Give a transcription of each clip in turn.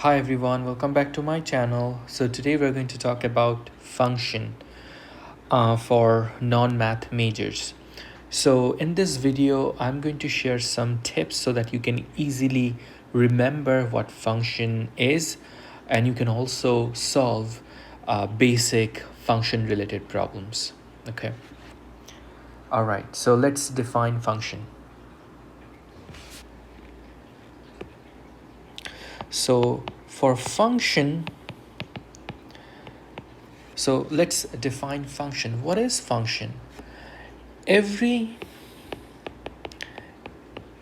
Hi everyone, welcome back to my channel. So today we're going to talk about function for non-math majors. So in this video, I'm going to share some tips so that you can easily remember what function is, and you can also solve basic function related problems. Okay. All right, so let's define function. So for function, so let's define function. What is function? Every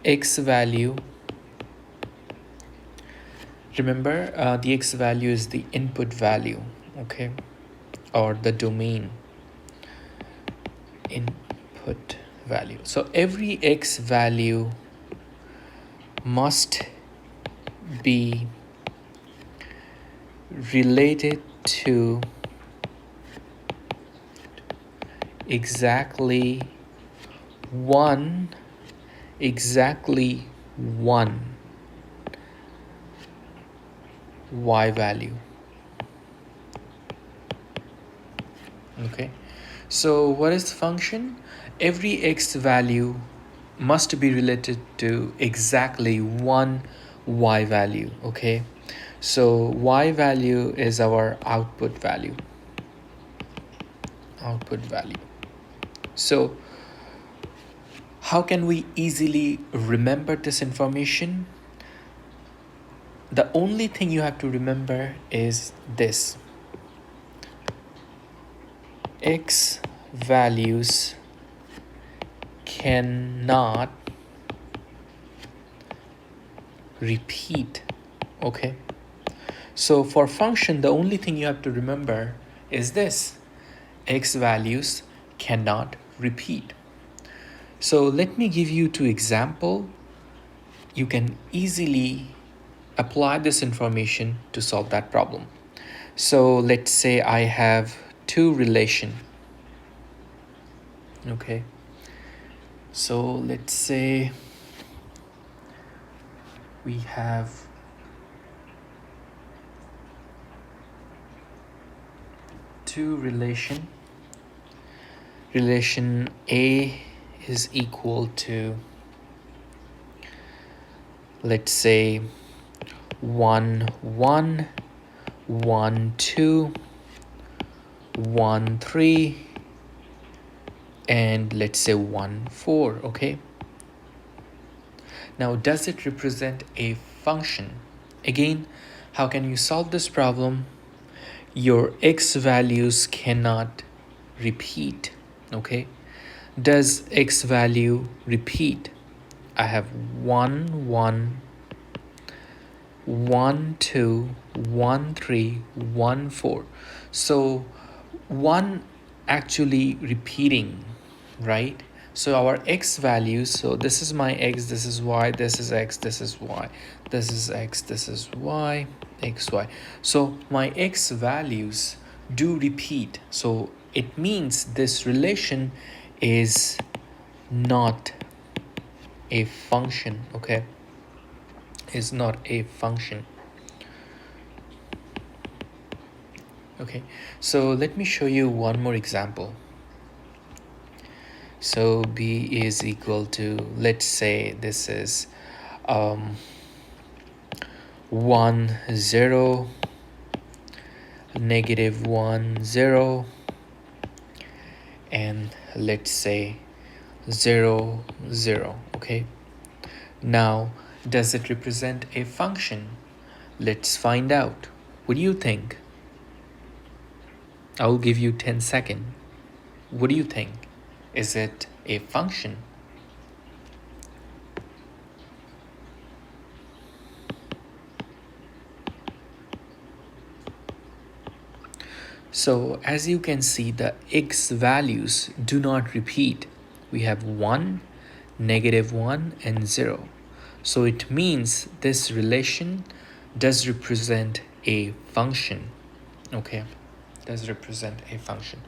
x value, remember the x value is the input value, okay, or the domain input value. So every x value must be related to exactly one y value. Okay, so what is the function? Every x value must be related to exactly one y value. Okay, so y value is our output value. So how can we easily remember this information? The only thing you have to remember is this: x values cannot repeat. Okay, so for function, the only thing you have to remember is this: x values cannot repeat. So let me give you two examples. You can easily apply this information to solve that problem. So let's say I have two relation. Okay, so let's say we have two relation. Relation A is equal to, let's say, 1 1 1 2 1 3, and let's say 1 4. Okay, now does it represent a function? Again, how can you solve this problem? Your x values cannot repeat. Okay, does x value repeat? I have 1 1 1 2 1 3 1 4. So 1 actually repeating, right? So our x values, so this is my x, this is y, this is x, this is y, this is x, this is y, x, y. So my x values do repeat. So it means this relation is not a function. Okay, is not a function. Okay, so let me show you one more example. So b is equal to, let's say this is 1 0 negative 1 0, and let's say 0 0. Okay, now does it represent a function? Let's find out. What do you think? I'll give you 10 seconds. What do you think? Is it a function? So as you can see, the x values do not repeat. We have 1, negative 1, and 0. So it means this relation does represent a function. Okay, does represent a function.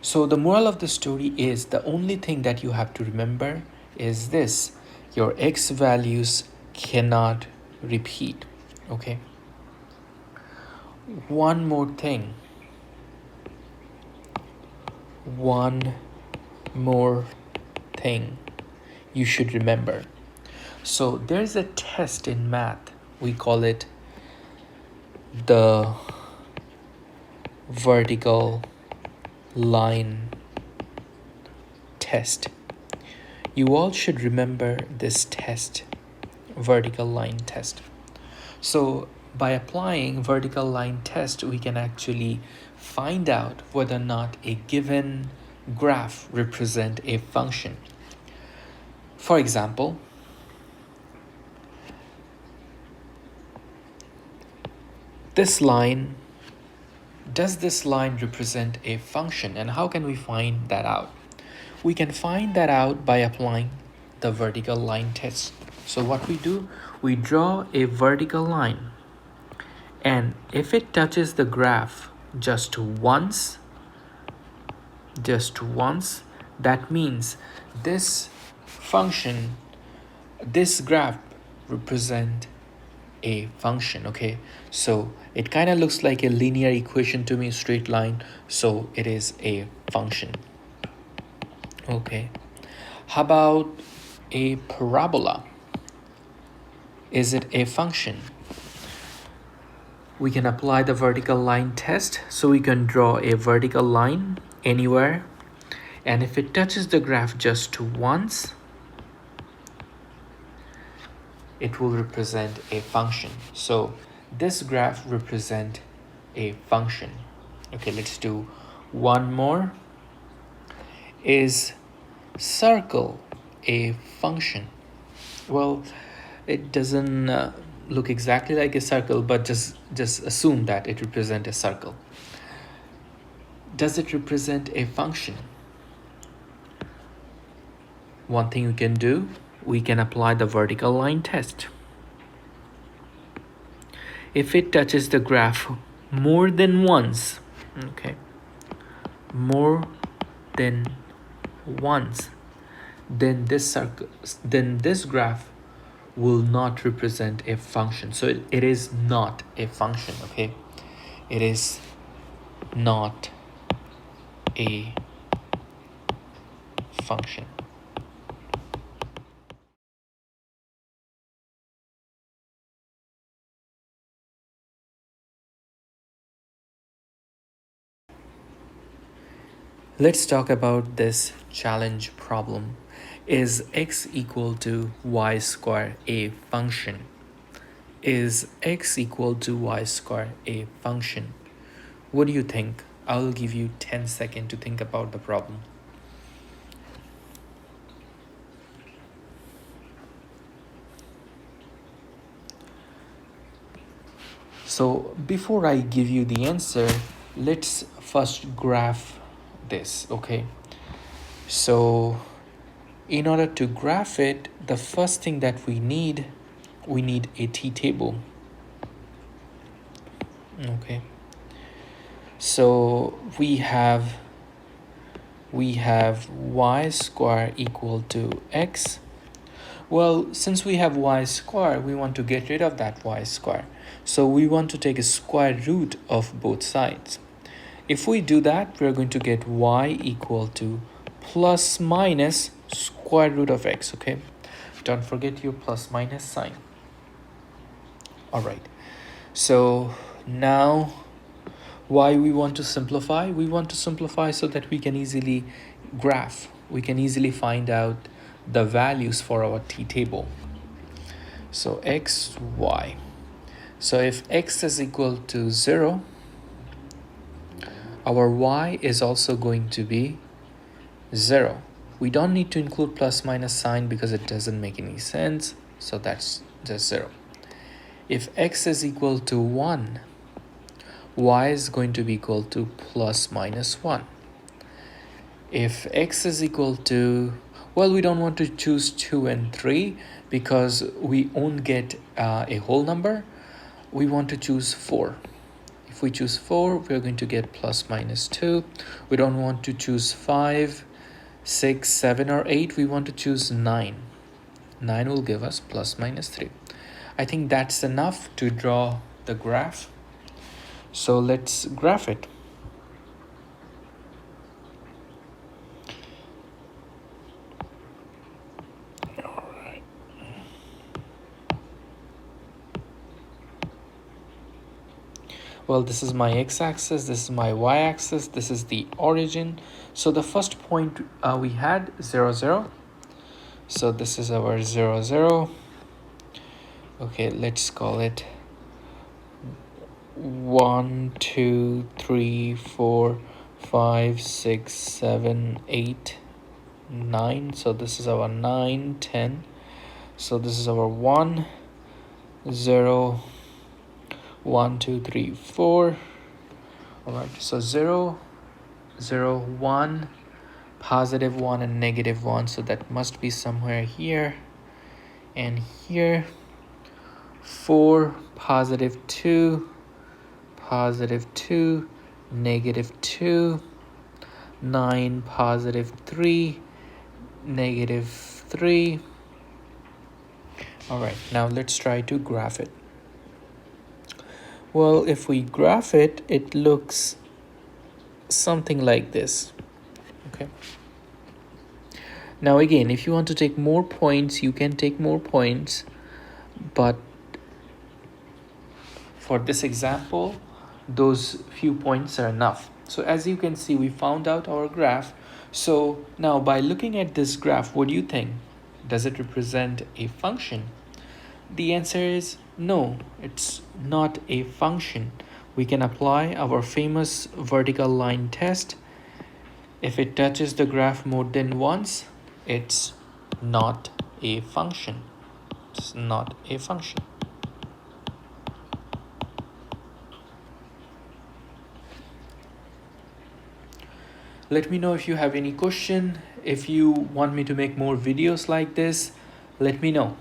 So the moral of the story is the only thing that you have to remember is this: your x values cannot repeat. Okay, one more thing. One more thing you should remember. So there's a test in math. We call it the vertical line test. You all should remember this test, vertical line test. So by applying vertical line test, we can actually find out whether or not a given graph represent a function. For example, this line, does this line represent a function, and how can we find that out? We can find that out by applying the vertical line test. So what we do, we draw a vertical line, and if it touches the graph just once, that means this function, this graph represent a function. Okay, so it kind of looks like a linear equation to me, straight line, so it is a function. Okay, how about a parabola? Is it a function? We can apply the vertical line test, so we can draw a vertical line anywhere, and if it touches the graph just once, it will represent a function. So this graph represent a function. Okay, let's do one more. Is circle a function? Well, it doesn't look exactly like a circle, but just assume that it represents a circle. Does it represent a function? One thing we can do, we can apply the vertical line test. If it touches the graph more than once, okay, more than once, then this graph will not represent a function. So it is not a function. Okay, it is not a function. Let's talk about this challenge problem. Is x equal to y square a function? Is x equal to y square a function? What do you think? I'll give you 10 seconds to think about the problem. So before I give you the answer, let's first graph this, okay? So in order to graph it, the first thing that we need a t-table. Okay. So we have y square equal to x. Well, since we have y square, we want to get rid of that y square. So we want to take a square root of both sides. If we do that, we're going to get y equal to plus minus square root of x, okay? Don't forget your plus minus sign. All right. So now why we want to simplify? We want to simplify so that we can easily graph. We can easily find out the values for our t-table. So x, y. So if x is equal to 0, our y is also going to be 0. We don't need to include plus minus sign because it doesn't make any sense. So that's just 0. If x is equal to 1, y is going to be equal to plus minus 1. If x is equal to, well, we don't want to choose 2 and 3 because we won't get a whole number. We want to choose 4. If we choose 4, we're going to get plus minus 2. We don't want to choose 5, 6, 7, or 8. We want to choose 9. 9 will give us plus minus 3. I think that's enough to draw the graph. So let's graph it. Well, this is my x-axis, this is my y-axis, this is the origin. So the first point we had 0, 0. So this is our 0, 0. Okay, let's call it 1, 2, 3, 4, 5, 6, 7, 8, 9. So this is our 9, 10. So this is our 1, 0, 1, 2, 3, 4. All right, so 0, 0, 1, positive 1 and negative 1. So that must be somewhere here and here. 4, positive 2, positive 2, negative 2. 9, positive 3, negative 3. All right, now let's try to graph it. Well, if we graph it, it looks something like this. Okay. Now again, if you want to take more points, you can take more points, but for this example, those few points are enough. So as you can see, we found out our graph. So now by looking at this graph, what do you think? Does it represent a function? The answer is no, it's not a function. We can apply our famous vertical line test. If it touches the graph more than once, it's not a function. It's not a function. Let me know if you have any question. If you want me to make more videos like this, let me know.